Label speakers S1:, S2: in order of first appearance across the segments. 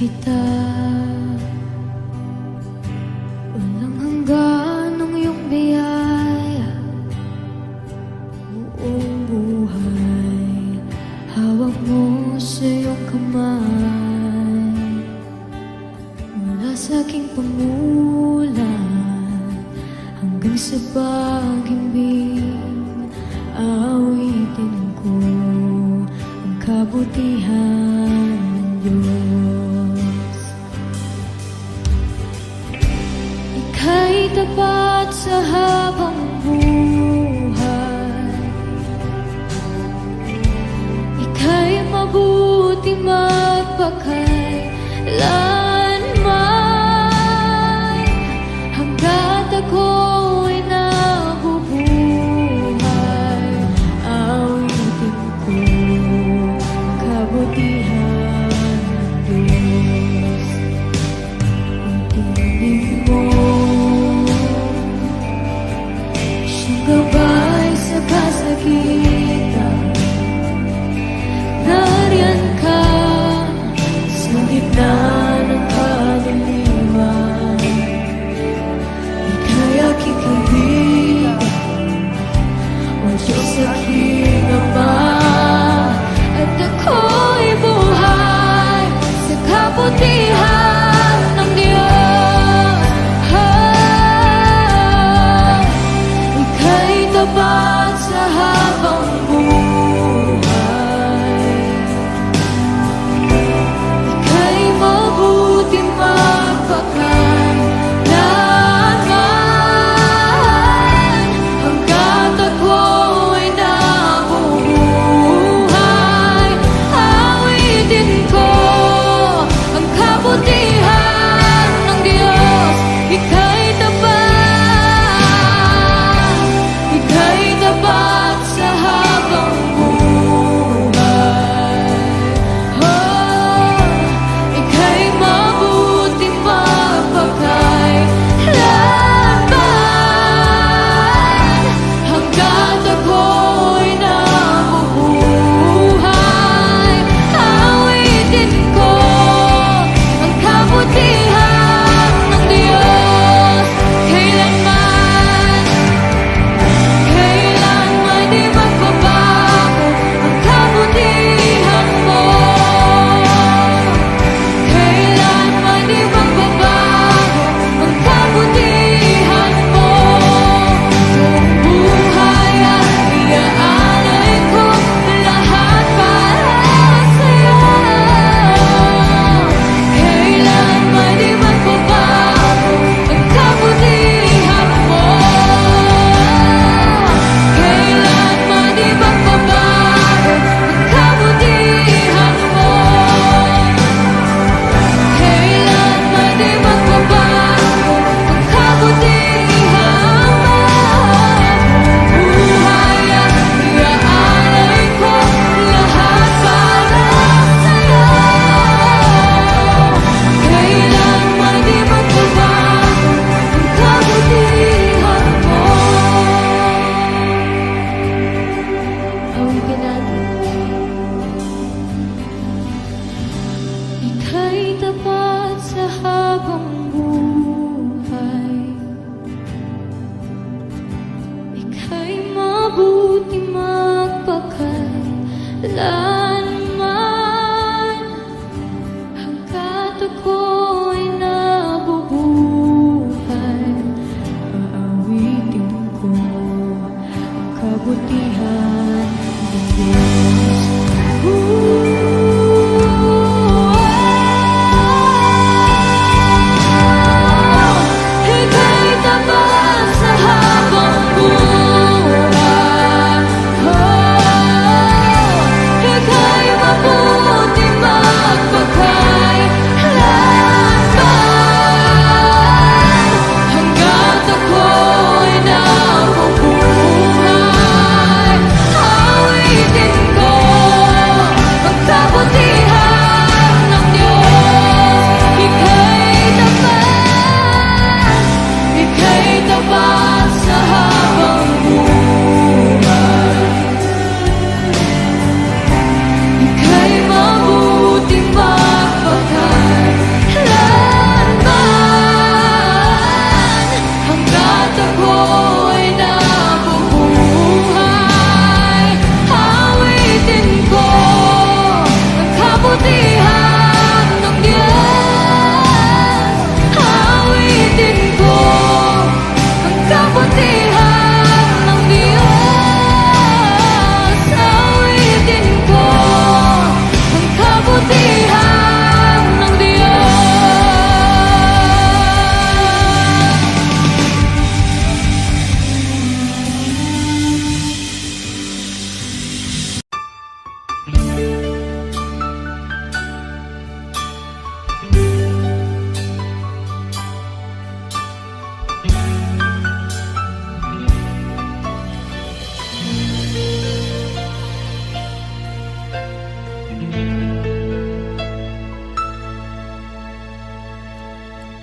S1: kita. Walang hanggan ang iyong biyaya, buong buhay hawak mo sa iyong kamay. Mula sa aking pamulan hanggang sa pag-ibig, aawitin ko ang kabutihan ng Diyos. Ika'y tapat sa habang buhay, ika'y mabuti magpakailanman, hanggat ako'y nabubuhay, aawitin ko ang kabutihan ng Diyos. Ang tinig mo, siyang gabay sa kasakitan. Nariyan ka sa gitna ng kadiliman, ika'y aking kaibigan, o Diyos aking Ama, at ako'y buhay sa kabutihan ng Diyos. Ika'y tapat sa habang buhay, ika'y mabuti magpakailanman, hanggat ako'y nabubuhay, aawitin ko ang kabutihan ng Diyos. Ika'y tapat sa habang buhay, ika'y mabuti magpakailanman, hanggat ako'y nabubuhay, aawitin ko ang kabutihan ng Diyos. Kailanman di magbabago ang kabutihan mo. Kailanman di magbabago ang kabutihan mo. Buong buhay at iaalay ko lahat para sa'yo. Kailanman di magbabago ang kabutihan mo. Kailanman di magbabago ang kabutihan mo. Kailanman di magbabago ang kabutihan mo. Buhay at iaalay ko lahat para sa'yo. Kailanman di magbabago ang kabutihan mo. Awitin natin. Ika'y tapat sa habang buhay, ika'y mabuti magpakailanman, hanggat ako'y nabubuhay, aawitin ko ang kabutihan ng Diyos. Ika'y tapat sa habang buhay,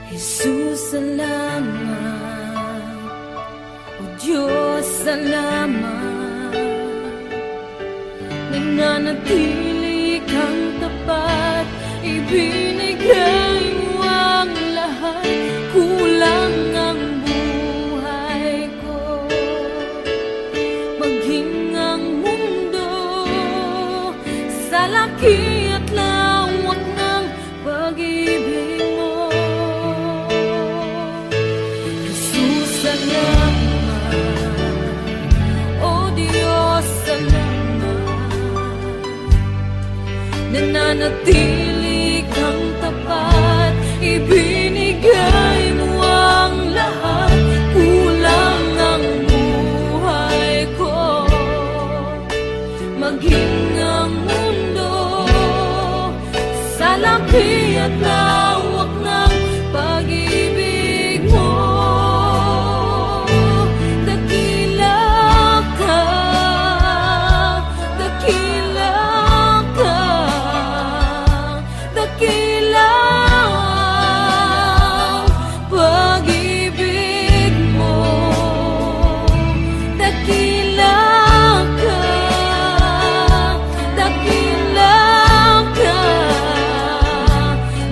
S1: Jesus, salamat. O Diyos, salamat. Nananatili kang tapat, ibinigay mo ang lahat. Kulang ang buhay ko, maging ang mundo sa laki at lawak ng pag-ibig mo. Jesus, salamat. O Diyos, salamat. Nananatili kang tapat, ibinigay mo ang lahat. Kulang ang buhay ko, maging ang mundo sa laki at lawak ng pag-ibig mo. Dakila ka, dakila ka, dakila ang pag-ibig mo. Dakila ka, dakila ka,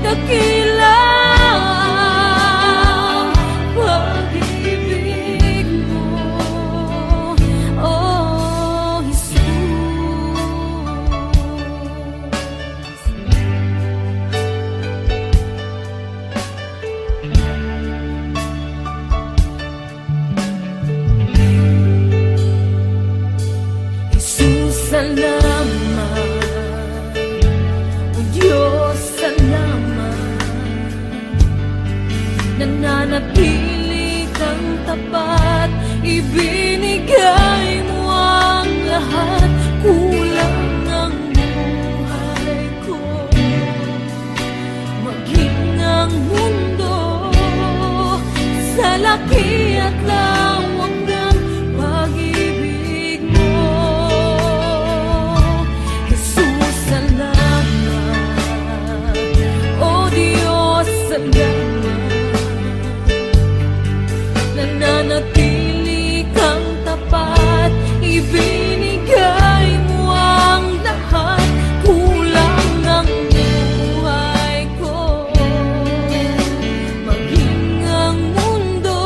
S1: dakila ang pag-ibig mo. Oh, Jesus. Jesus, salamat. O Diyos, salamat. Nananatili kang tapat, ibinigay mo ang lahat. Kulang ang buhay ko, maging ang mundo sa laki at lawak ng pag-ibig mo. Jesus, salamat. O Diyos, salamat. Nananatili kang tapat, ibinigay mo ang lahat. Kulang ang buhay ko, maging ang mundo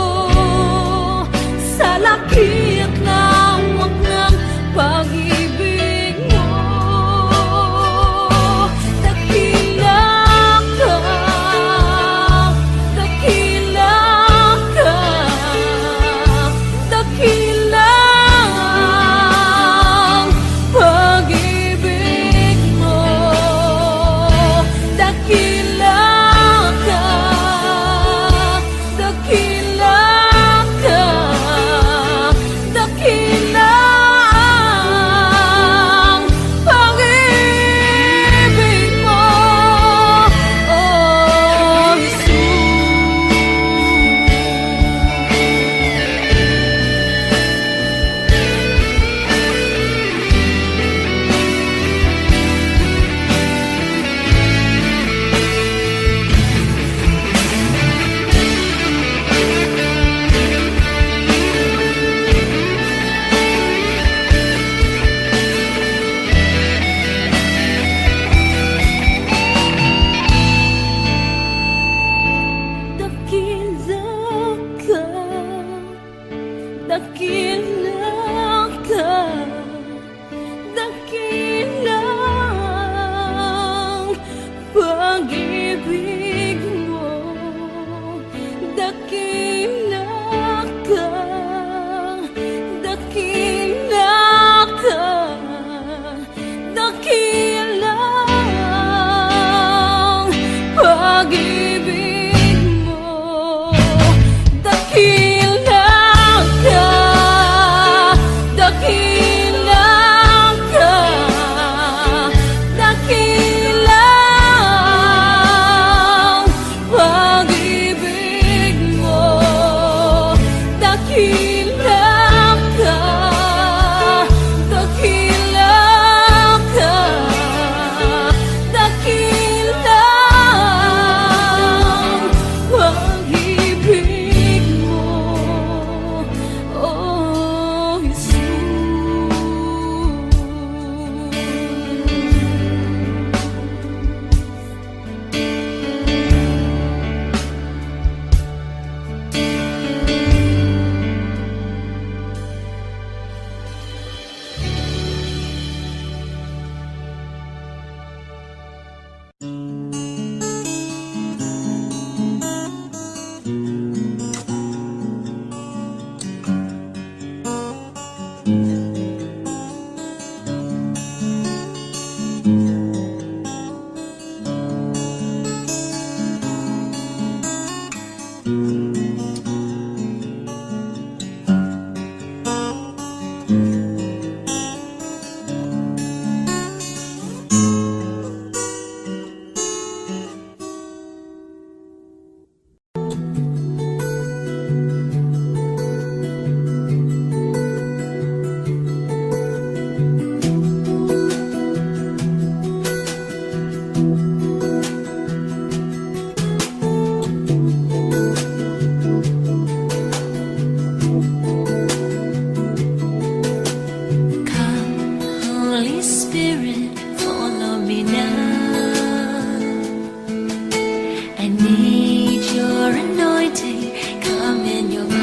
S1: need your anointing, come in your power.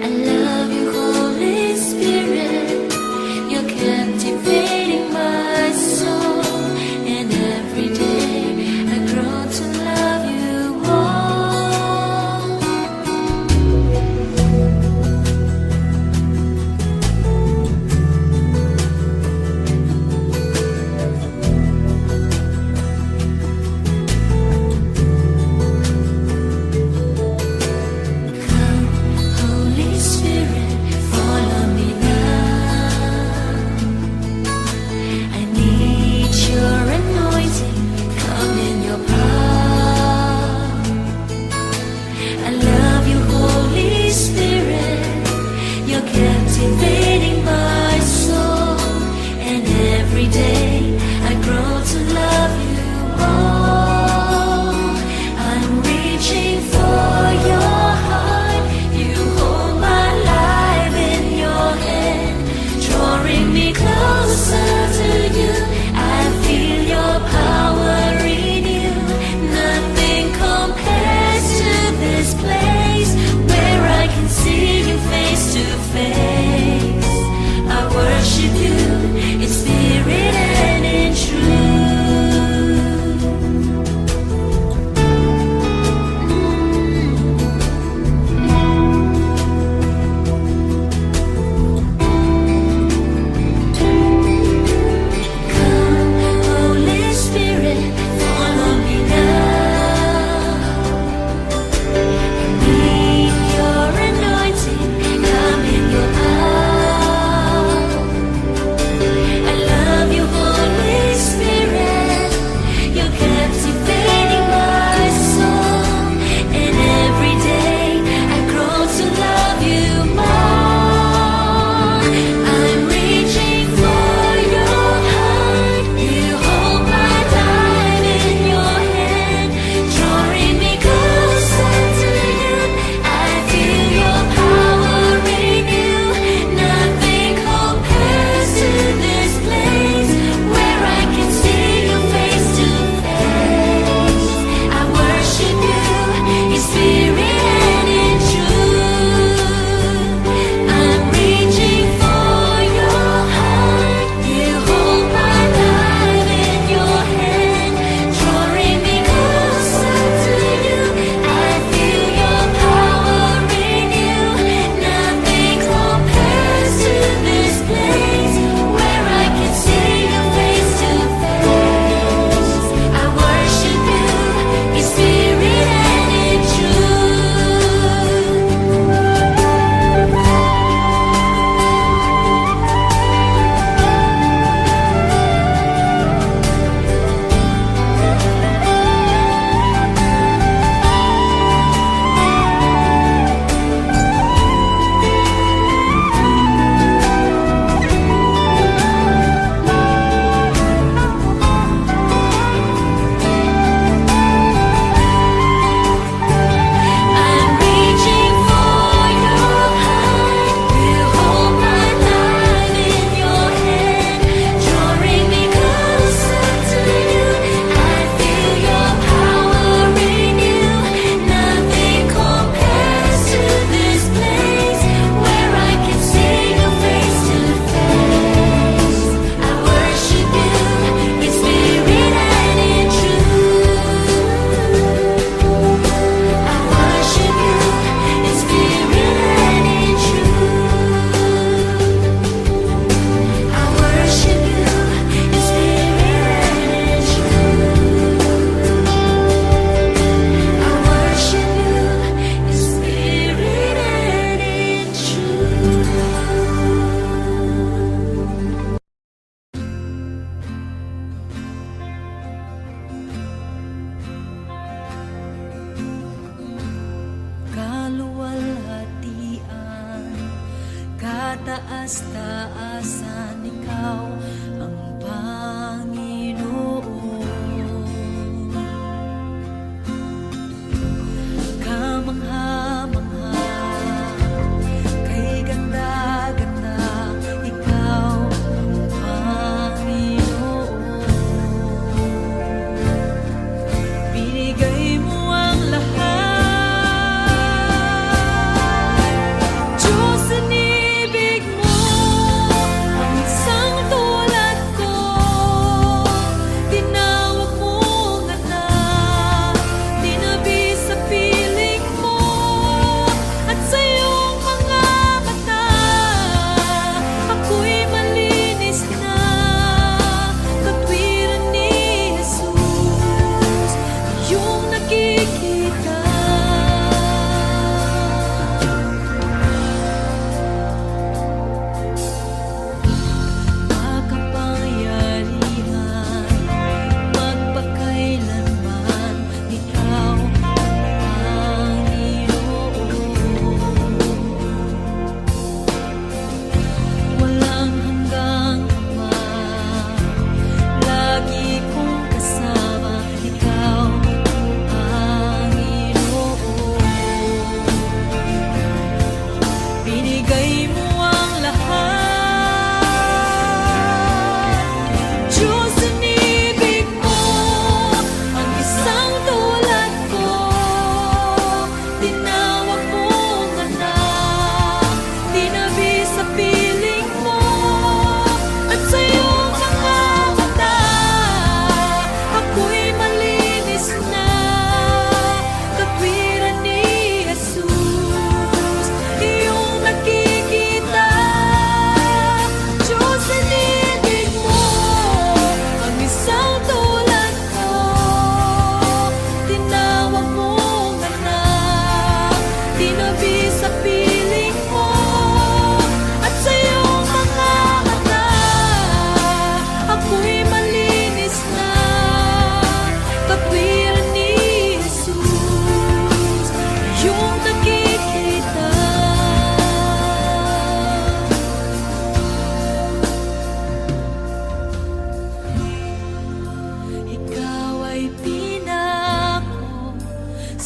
S1: I love you, Holy Spirit. You're captivating my soul, and every day I grow to love you more. Come, Holy Spirit, follow me now. I need your anointing, come in your power. I love you, Holy Spirit. You're captivating my soul, and every day I grow to love you more. I'm reaching for your heart. You hold my life in your hand, drawing me closer to you. I feel your power in you. Nothing compares to this place where I can see you face to face. I worship you in spirit and in truth. Come, Holy Spirit, follow me now. Need your anointing, come in your power. I love you, Holy Spirit. You're captivating my soul, and every day I grow to love you more. I'm reaching for your heart. You hold my life in your hand, drawing me closer to you. I feel your power in you. Nothing compares to this place where I can see you face to face. I worship you in spirit and in truth. I'm reaching for your heart. You hold my life in your hand, drawing me closer to you. I feel your power in you. Nothing compares to this place where I can see you face to face. I worship you in spirit and in truth. I'm reaching for your heart. You hold my life in your hand, drawing me closer to you. I feel your power in you. Nothing compares to this place where I can see you face to face. I worship you in spirit and in truth. I worship you in spirit and in truth. I worship you in spirit and in truth. I worship you in spirit and in truth. Kaluwalhatian, kataas-taasan, ikaw ang Panginoon. Kamangha-mangha, kay ganda-ganda, ikaw ang Panginoon.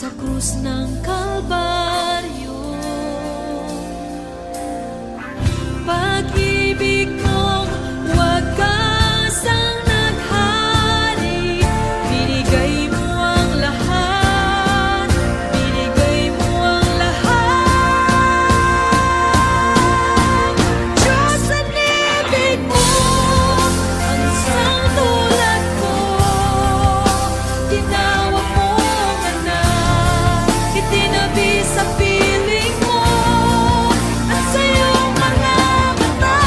S1: sa krus ng Kalbaryo. Pag-ibig mong wagasang naghari, binigay mo ang lahat, binigay mo ang lahat. Diyos, sanibig mo ang isang tulad ko, tinawag mong anak, itinabi sa piling mo, at sa iyong mga mata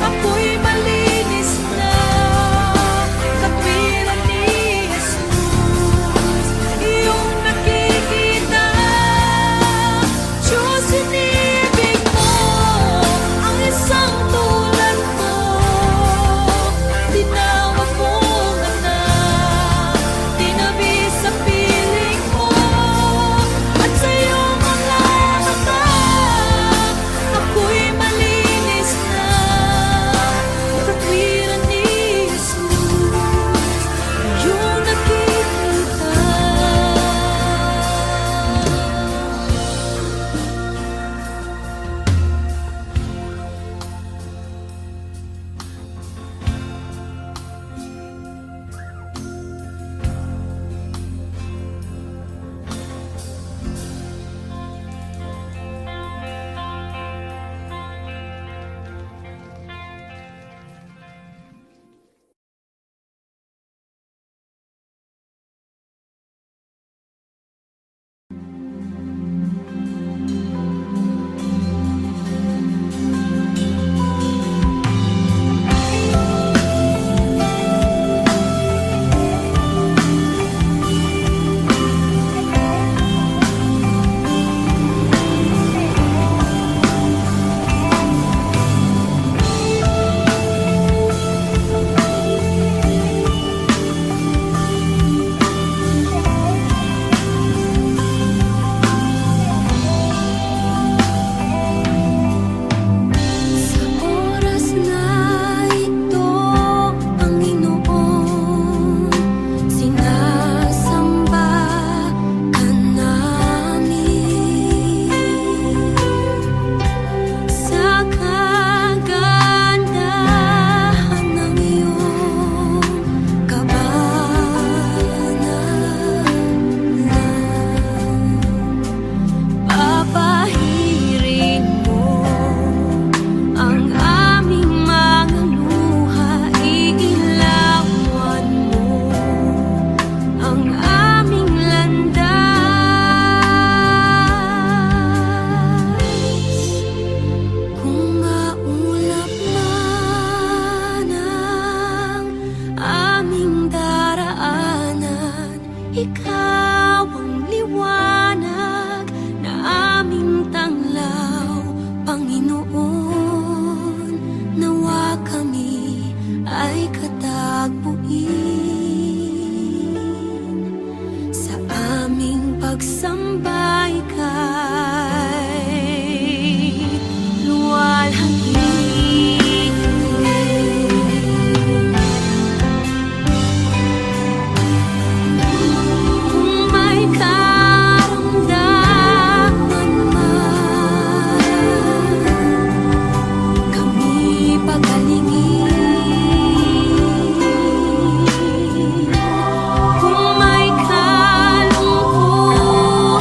S1: ako'y malinis na. Katwiran ni Jesus, iyong nakikita. Diyos, inibig mo ang isang tulad ko, tinawag mong anak, tinabi sa piling mo, at sa iyong mga mata ako'y malinis na. Katwiran ni Jesus, iyong nakikita. Sa oras na ito, Panginoon, sinasamba ka namin. Sa kagandahan ng iyong kabanalan, papahirin mo ang aming mga luha, iilawan mo ang aming landas. Kung maulap man ang aming daraanan, ikaw ang liwanag na aming tanglaw, Panginoon. Nawa kami ay katagpuin sa aming pagsambay kay luwalhatiin. Kung may karamdaman man, kami pagalingin. Kung may kalungkutan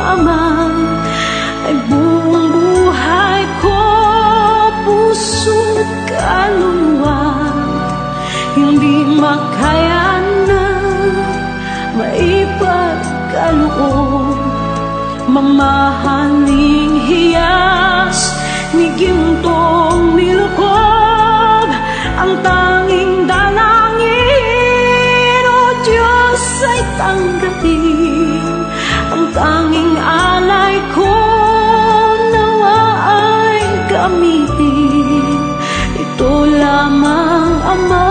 S2: Ama ay buong buhay ko, puso't kaluluwa, hindi makaya na maipagkaloob. Mamahaling hiyas ni gintong nilukob, ang tanging dalangin, O Diyos, ay tanggapin. Ang tanging alay ko nawa ay gamitin. Ito lamang, Ama,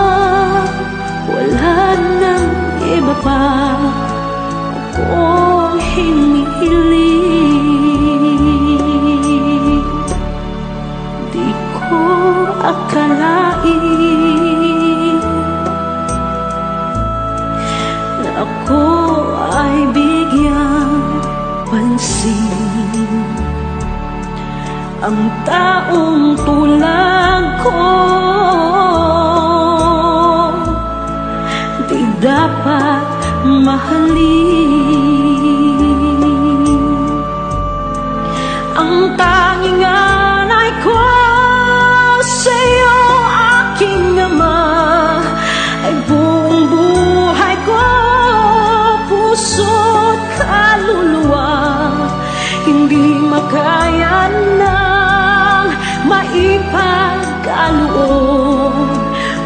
S2: wala nang iba pa akong hinihiling. Di ko akalain na ako ay bigyang pansin. Ang taong tulad ko di dapat mahalin. Ang tanging alay ko sa'yo, aking Ama, ay buong buhay ko, puso't kaluluwa, hindi makaya nang maipagkaloob.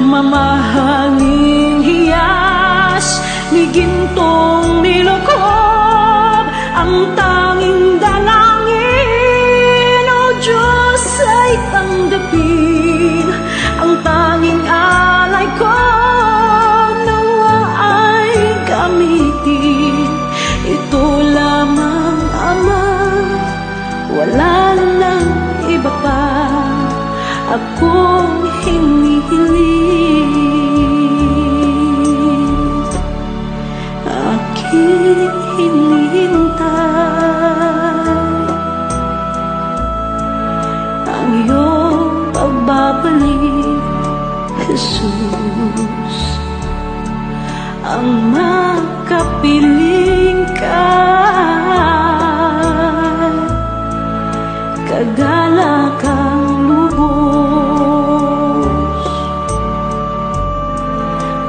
S2: Mamahaling hiyas ni gintong nilukob, ang tanging dalangin, O Diyos, ay tanggapin. Ang tanging alay ko nawa ay gamitin. Ito lamang, Ama, wala nang iba pa akong hinihiling. Aking hinihintay ang iyong pagbabalik, Jesus. Ang makapiling ka, kagalakang lubos.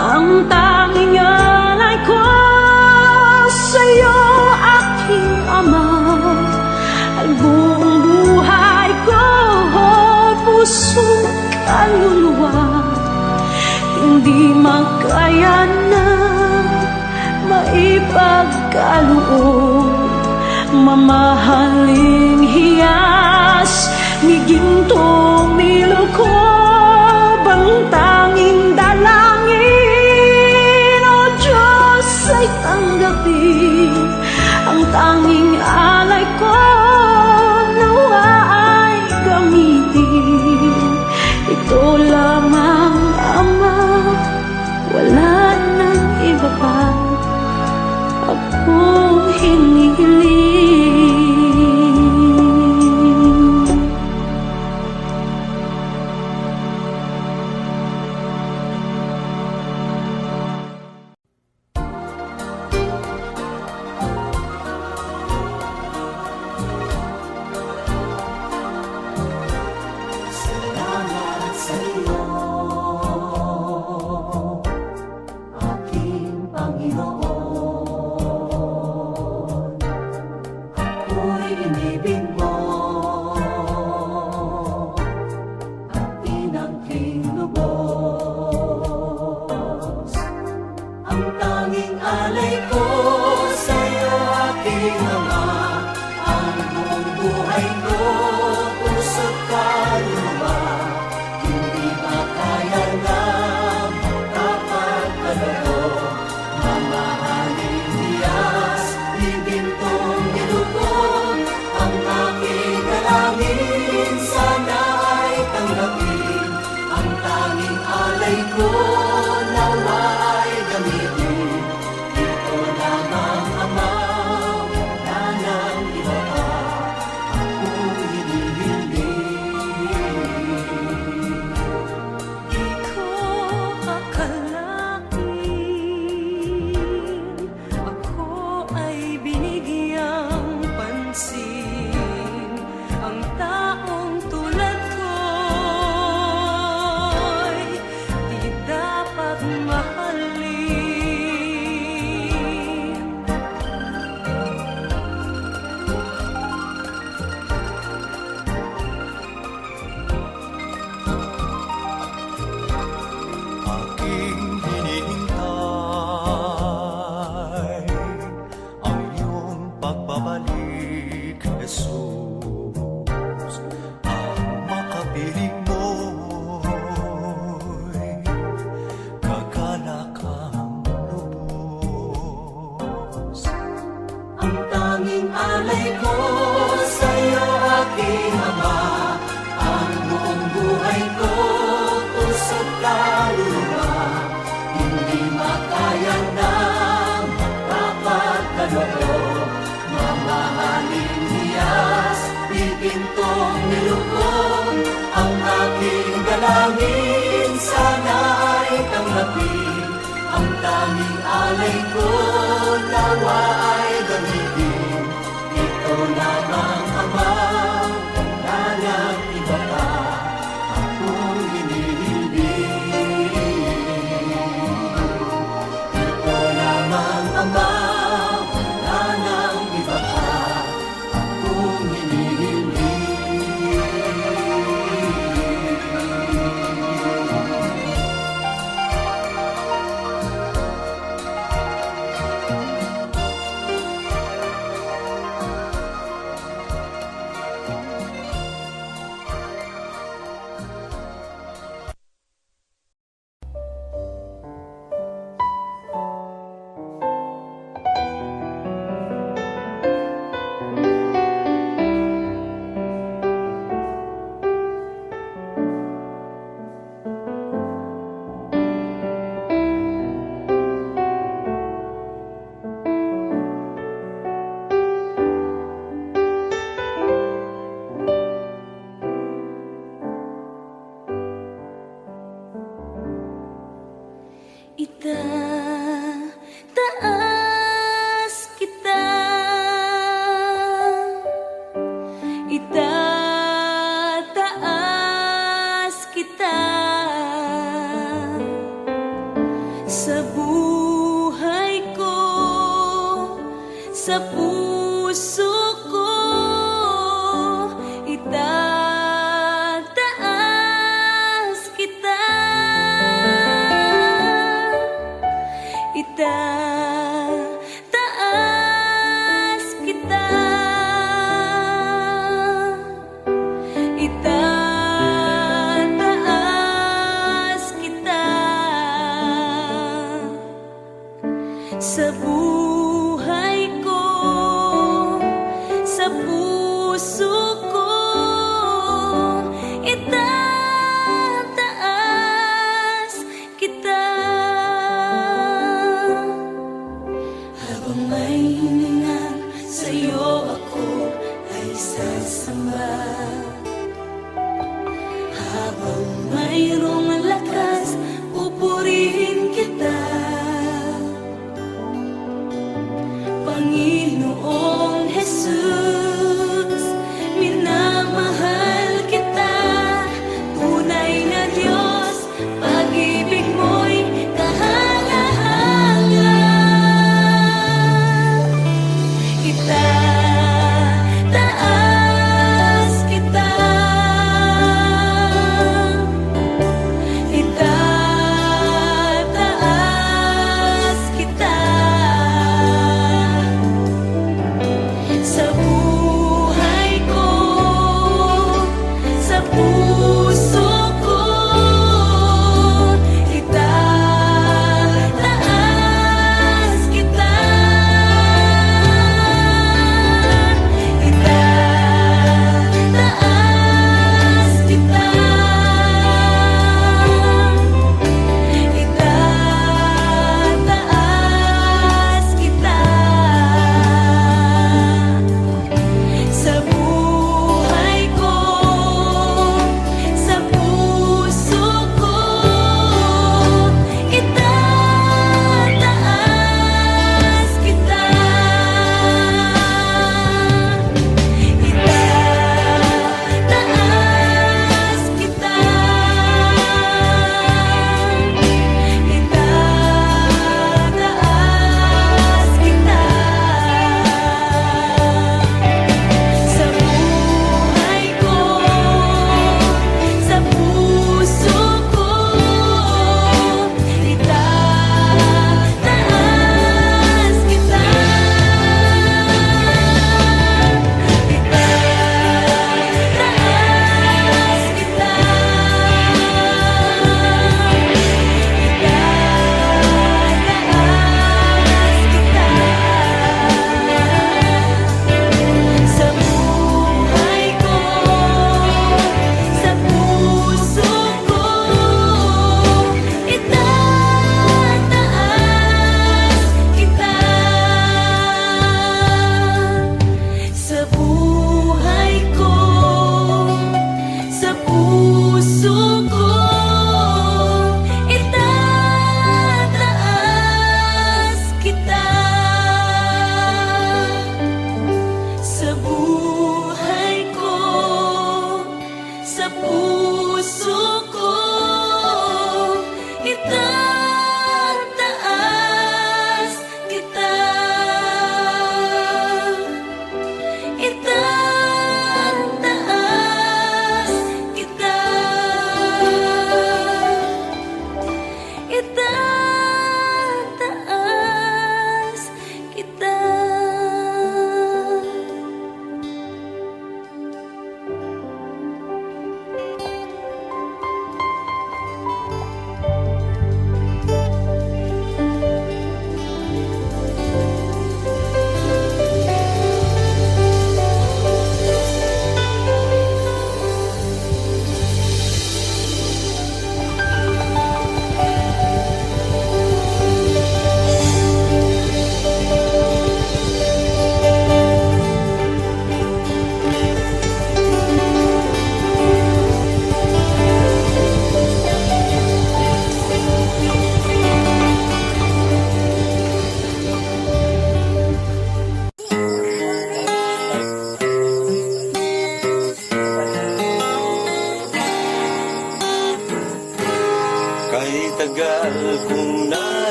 S2: Ang tanging alay ko sa'yo, aking Ama, ay buong buhay ko, puso't kaluluwa, hindi makaya na maipagkaloob. Mamahaling hiyas ni gintong nilukob, ang tanging dalangin, O Diyos, ay tanggapin. Ang tanging alay ko nawa ay gamitin. Ito lamang, Ama, wala nang iba pa akong hinihiling.
S3: Salamat sa'yo, aking Panginoon. Ako'y inibig mo at pinangking lubos. Ang tanging alay ko sa'yo, aking Ama, ang buong buhay ko, puso't kaluluwa, hindi makaya na kapagkaloob. Mamahaling hiyas, di gintong nilukob, ang tanging hiyas, di pintong nilubog. Ang aking dalangin, sana ay tanggapin. Ang tanging alay ko, nawa ay gamitin. Ito lamang Ama, wala nang iba pa akong hinihilbing. Ito lamang Ama, wala nang iba pa akong hinihilbing.
S2: Itataas kita, itataas kita sa buhay ko, sa puso ko. Itataas kita, itataas kita, itataas kita sa buhay ko, sa puso ko. Itataas kita. Habang may hininga sa'yo ako ay sasamba. Habang mayroong lakas, pupurihin kita. Panginoong Jesus, minamahal kita. Tunay na Diyos, pag-ibig mo'y kahanga-hanga. Itataas kita,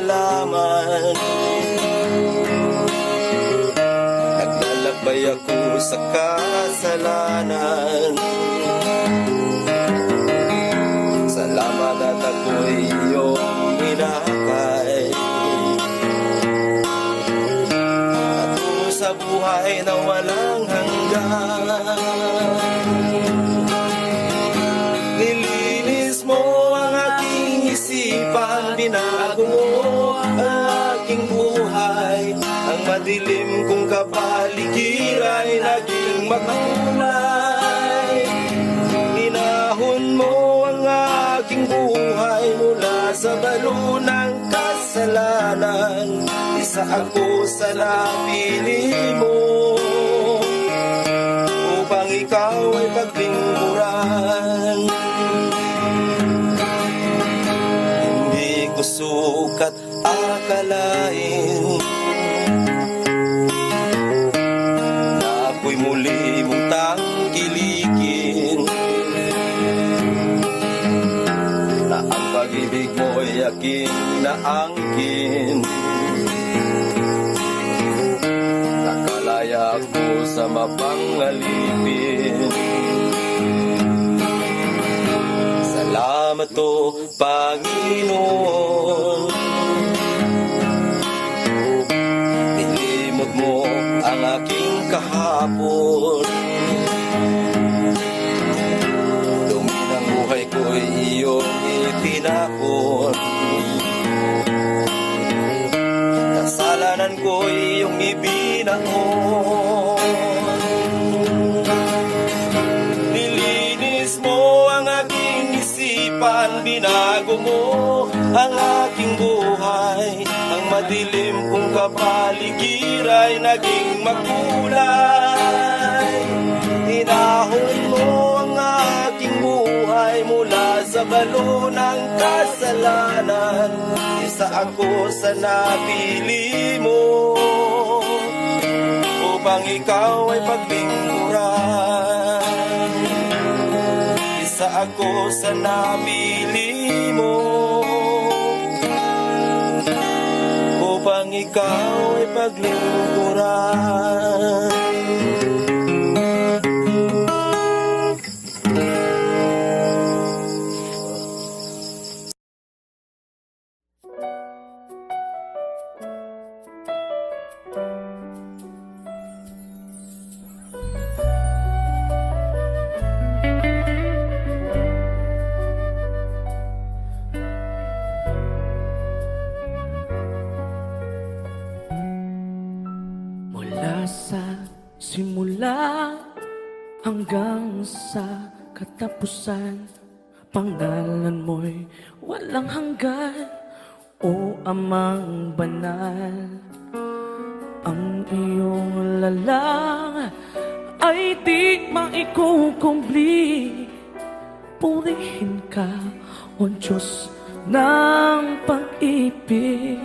S4: kaalaman. Naglalakbay ako sa kasalanan. Salamat at ako'y iyong hinakay. Patungo sa buhay na walang hanggan. Nilinis mo ang aking isipan, binago mo ang aking buhay. Ang madilim kong kapaligiran ay naging makulay. Inahon mo ang aking buhay mula sa balo ng kasalanan. Isa ako sa napili mo upang ikaw ay paglingkuran. Hindi ko sukat akalain na ako'y muli mong tangkilikin, na ang pag-ibig mo'y aking naangkin. Nakalaya ako sa mapangalipin. Salamat o Panginoon, nilimot mo ang aking kahapon. Dumi ng buhay ko'y iyong itinapon. Kasalanan ko'y iyong ibinangon. Nilinis mo ang aking isipan, binago mo ang aking buhay. Ang madilim kong kapaligiran ay naging makulay. Inahon mo ang aking buhay mula sa balo ng kasalanan. Isa ako sa napili mo upang ikaw ay paglingkuran. Isa ako sa napili mo upang ikaw ay paglingkuran.
S5: Mula sa simula hanggang sa katapusan, pangalan mo'y walang hanggan, o Amang banal. Ang iyong lalang ay di maikukumpli. Purihin ka, O Diyos ng pag-ibig.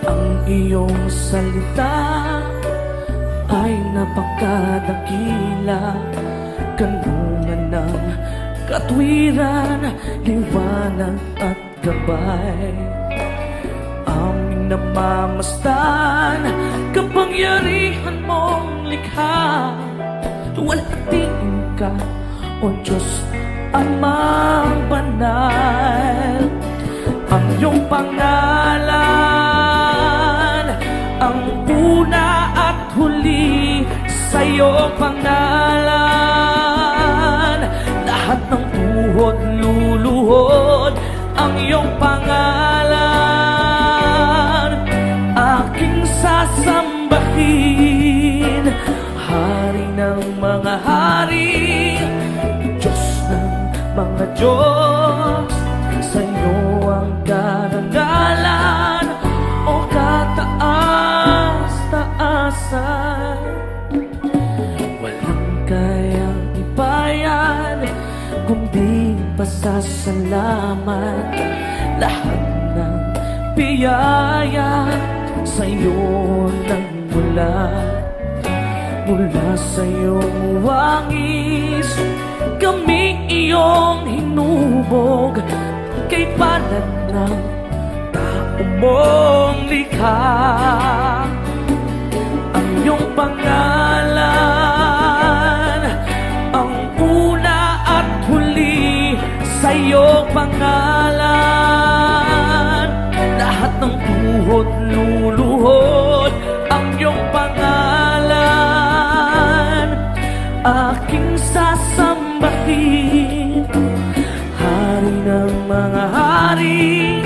S5: Ang iyong salita ay napakadakila, kanungan ng katwiran, liwanag at gabay. Aming namamasdan, kapangyarihan mong likha. Luwalhatiin ka, O Diyos, Amang banal. Ang iyong pangalan, ang una at huli sa iyong pangalan. Lahat ng tuhod luluhod ang iyong pangalan. Aking sasambahin, Hari ng mga hari, Diyos ng mga Diyos. Sa iyo ang karangalan, o kataas-taasan. Walang kayang ibayan, kundi pasasalamat. Lahat ng biyaya sa iyo nagmula. Mula sa iyong wangis, kami iyong hinubog. Kay palad ng mong likha. Ang iyong pangalan, ang una at huli sa iyong pangalan. Lahat ng tuhod luluhod ang iyong pangalan. Aking sasambahin, Hari ng mga hari,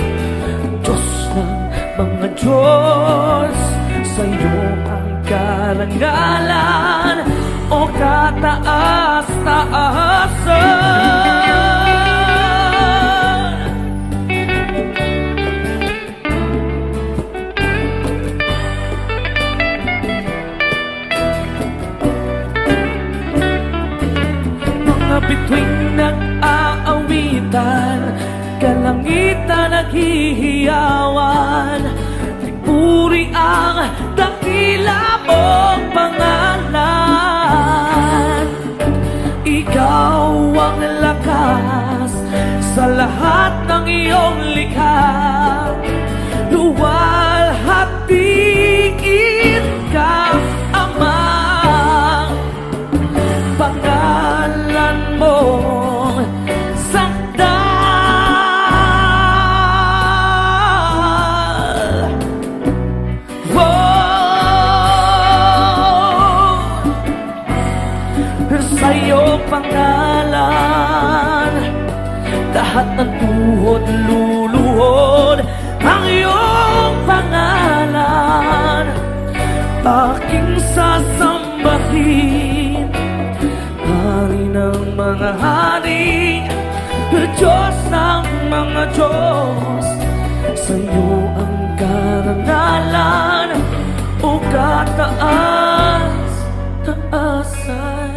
S5: Diyos ng mga Diyos. Sa iyo ang karangalan, o kataas-taasan. Mga bituing nag-aawitan, kalangitan naghihiyawan. Puri ang dakila mong pangalan. Ikaw ang lakas sa lahat ng iyong likha. Luwalhatiin ka, Ama. Pangalan mo sakdal. Sa iyong pangalan, lahat ng tuhod luluhod ang iyong pangalan. Aking sasambahin, Hari ng mga hari, Diyos ng mga Diyos. Sa iyo ang karangalan, o kataas-taasan.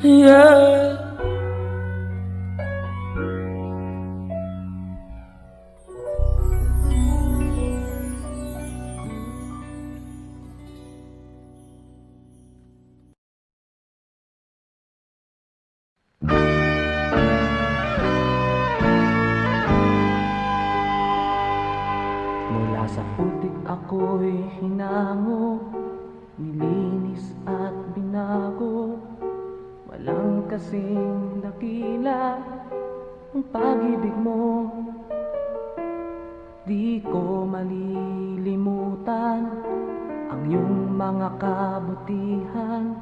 S5: Yeah. Mula sa putik ako'y hinango, nilinis at binago. Walang kasing dakila ang pag-ibig mo. Di ko malilimutan ang iyong mga kabutihan.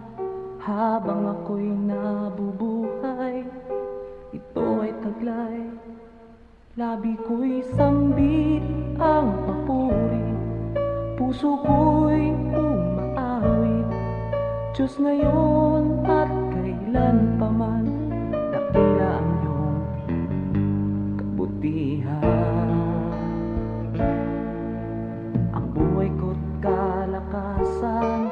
S5: Habang ako'y nabubuhay, ito ay taglay. Labi ko'y sambit ang papuri, puso ko'y umaawit. Diyos ngayon at kailan pa man, dakila ang iyong kabutihan. Ang buhay ko't kalakasan,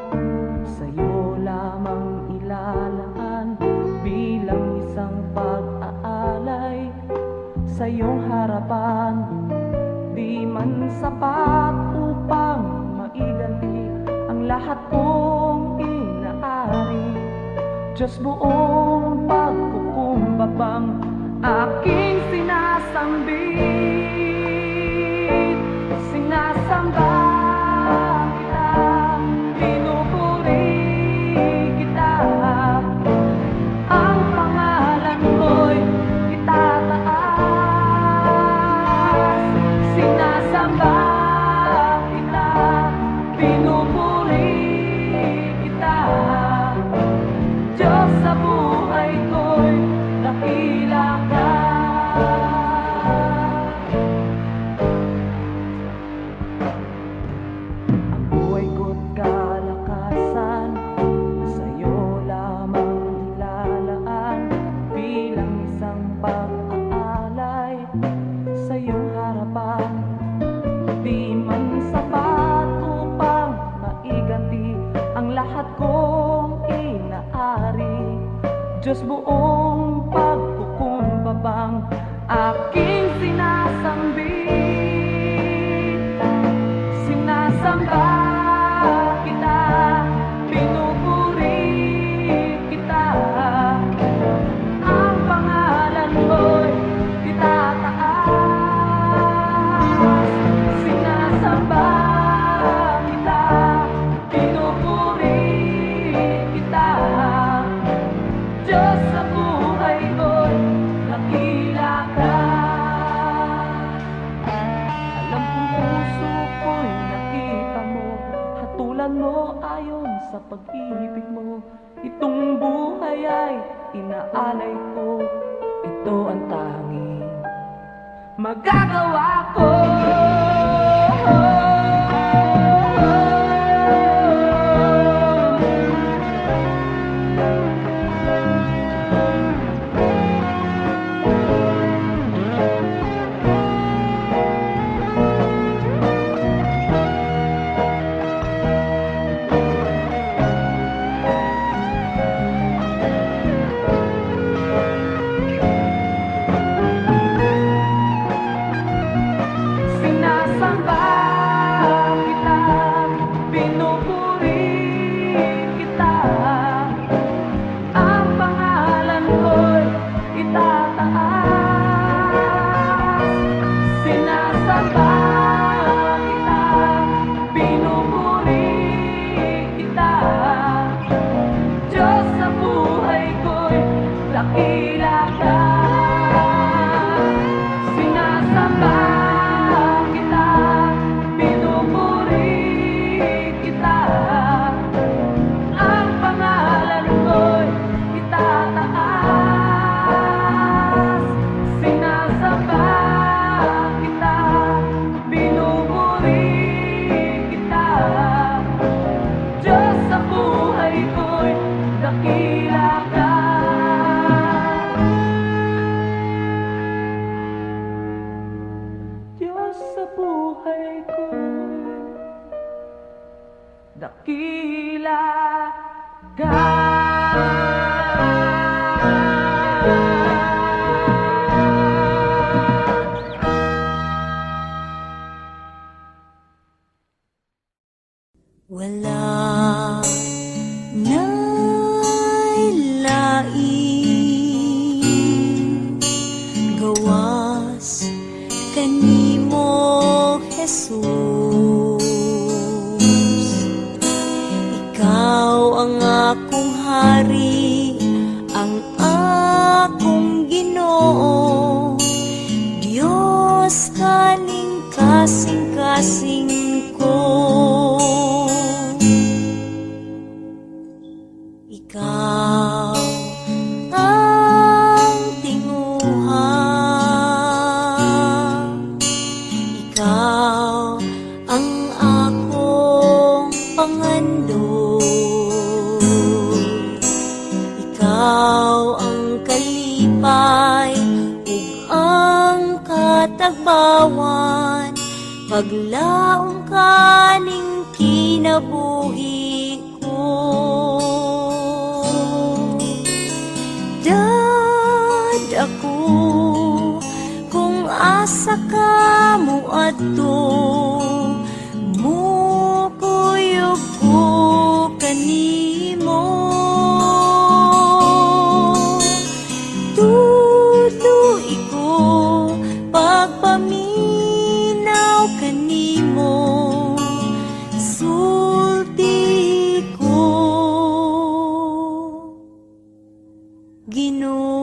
S5: sa'yo lamang ilalaan. Bilang isang pag-aalay sa iyong harapan, di man sapat upang maiganti ang lahat kong inaari. Diyos, buong pagkukumbabang aking sinasambit. Sinasamba kita, pinupuri kita. Ang pangalan ko'y itataas. Sinasamba kita, pinupuri kita. Diyos, sa buhay ko'y dakila ka. Ang buhay ko't kalakasan, sa'yo lamang ilalaan. Bilang isang pag-aalay sa iyong harapan, di man sapat upang maiganti ang lahat kong inaari. Diyos, buong pagkukumbabang aking sinasambit. Sinasamba kita, pinupuri kita. sa pag-ibig mo. Itong buhay ay inaalay ko, ito ang tanging magagawa ko. Sinasamba kita, pinupuri kita, ang pangalan ko'y itataas. Sinasamba kita, pinupuri kita, Diyos sa buhay ko'y dakila ka. Sinasamba kita, pinupuri kita, ang pangalan ko'y itataas. Sinasamba kita, pinupuri kita, Diyos sa buhay ko'y dakila ka. Diyos sa buhay ko'y dakila ka.
S2: Wala nailaing gawas kanimo, Jesus. Ikaw ang akong hari, ang akong Ginoo, Diyos kaning kasing-kasing ko. Ikaw ang tinguha, ikaw ang akong pangandoy, ikaw ang kalipay ug ang katagbawan, paglaom kaning kinabuhi ko. Dad ako kung asa ka mo adto, mukuyog ko kanimo. Tuloy ko pagpaminaw kanimo, sulti ko Ginoo.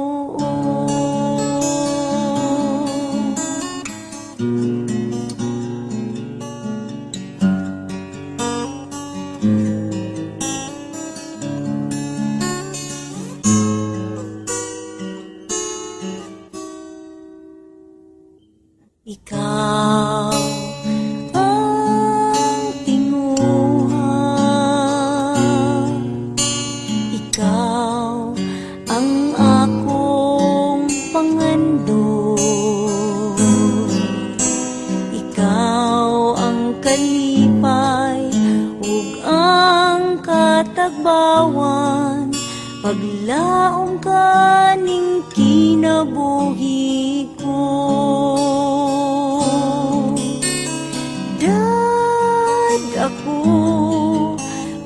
S2: Ikaw ang tinguha, ikaw ang akong pangandoy, ikaw ang kalipay ug ang katagbawan, paglaom kaning kinabuhi ko. Dad ako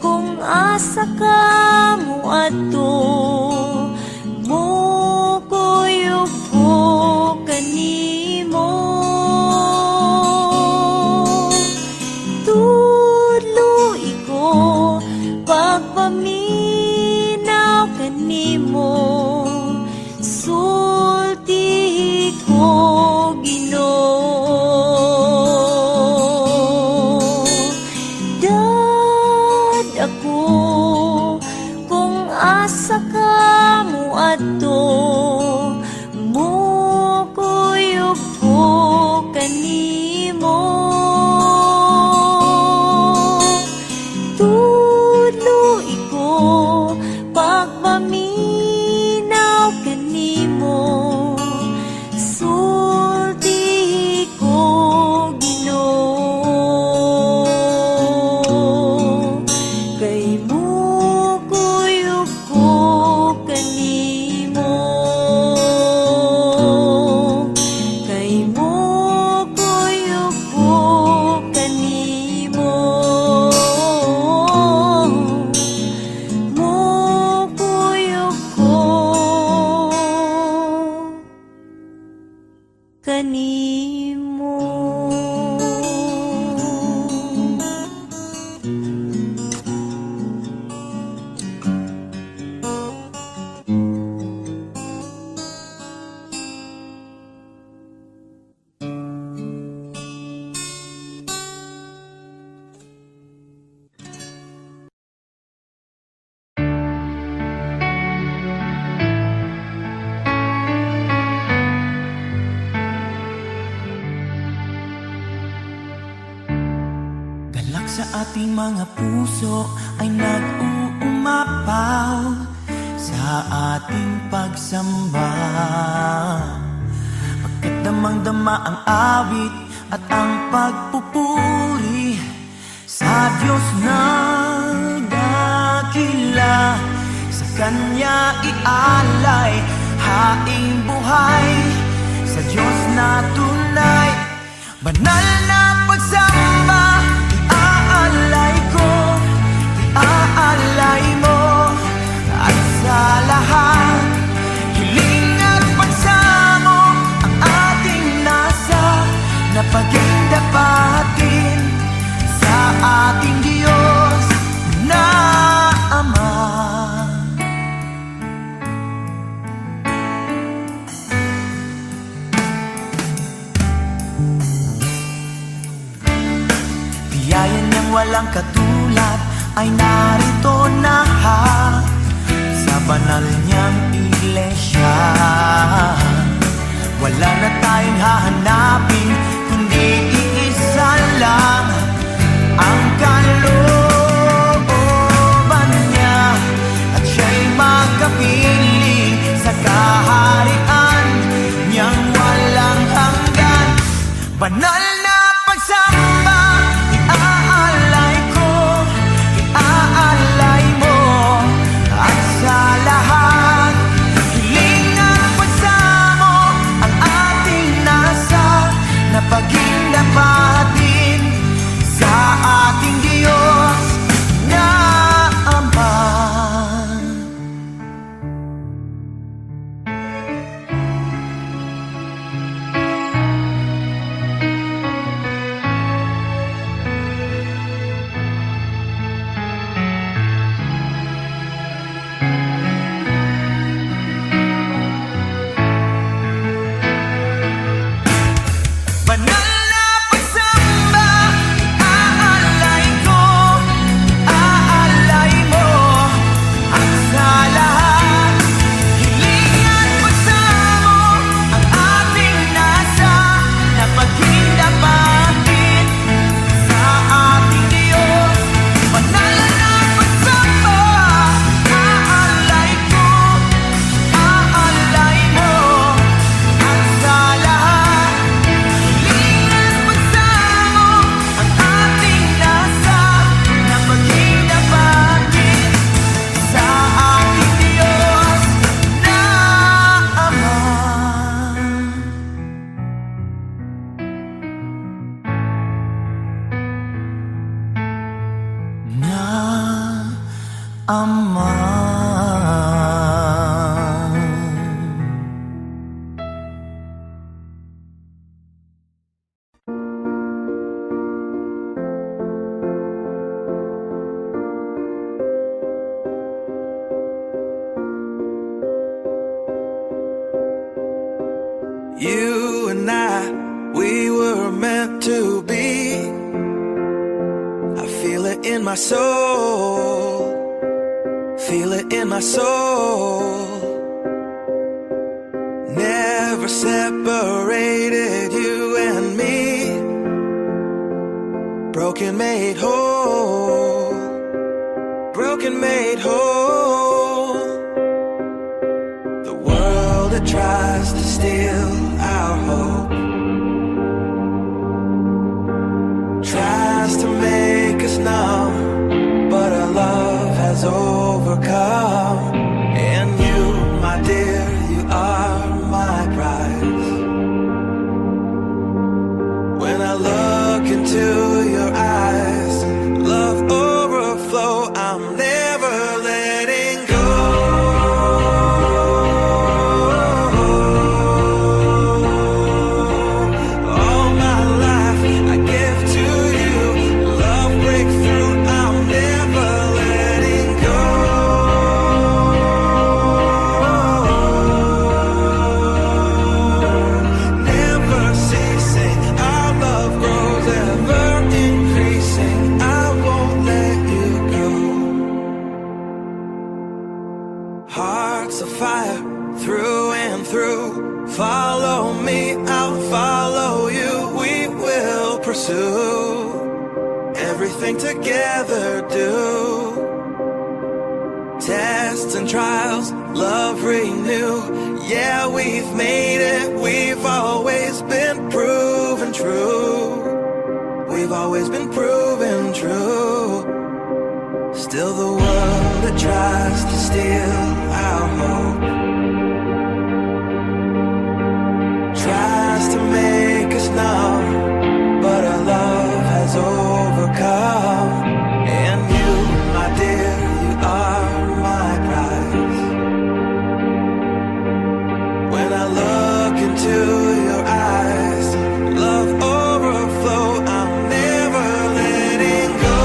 S2: kung asa ka mo adto, mukuyog ko kanimo. Tuloy ko pagpaminaw kanimo, sulti ko Ginoo.
S6: sa ating mga puso ay nag-uumapaw sa ating pagsamba. Pagkat damang-dama ang awit at ang pagpupuri sa Diyos na dakila. Sa Kanya ialay haing buhay, sa Diyos na tunay. Banal na pagsamba, iaalay ko, iaalay mo. At sa lahat, hiling at pagsamo ang ating nasa napagdapatin sa ating Diyos na Ama. Biyaya niyang walang katulad ay narito na sa banal niyang iglesia. Wala na tayong hahanapin, kundi iisa lang ang kalooban niya. At siya'y makapiling sa kaharian niyang walang hanggan. Banal na pagsamba, iaalay ko, iaalay mo. At sa lahat, hiling at pagsamo ang ating nasa napagdapatin sa ating Diyos na Ama. Banal na pagsamba, iaalay ko, iaalay mo. At sa lahat, hiling at pagsamo ang ating nasa napagdapatin sa ating Diyos. Banal na pagsamba, iaalay ko, iaalay mo. At sa lahat, hiling at pagsamo ang ating nasa napagdapatin sa ating Diyos na Ama. Na Ama.
S7: You and I, we were meant to be. I feel it in my soul. Feel it in my soul. Never separated, you and me. Broken made whole. Broken made whole. The world that tries to steal our hope tries to make us numb, but our love has overcome. And you, my dear, you are my prize. When I look into your eyes, love overflow, I'm never letting go. All my life I give to you. Love breakthrough, I'm never letting go. Never ceasing, our love grows ever increasing. I won't let you go. Hearts of fire through and through. Follow me, I'll follow you. We will pursue everything together do. Tests and trials, love renew. Yeah, we've made it, we've always been proven true. We've always been proven true. Still the world that tries to steal our hope tries to make us numb, but our love has overcome. And you, my dear, you are my prize. When I look into your eyes, love overflow, I'm never letting go.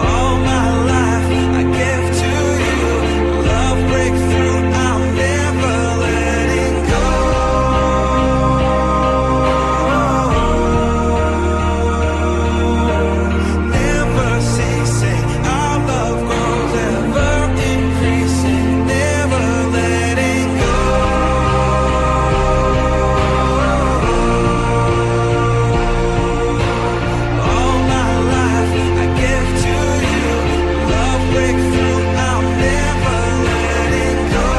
S7: All my life I give to you. Love breakthrough, I'm never letting go. Never ceasing, our love grows ever increasing. Never letting go. All my life I give to you. Love breakthrough, I'm never letting go.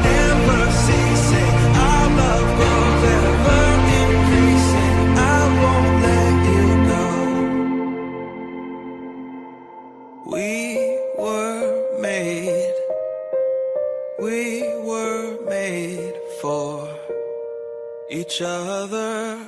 S7: Never ceasing, our love grows ever increasing. I won't let you go. We were made for each other.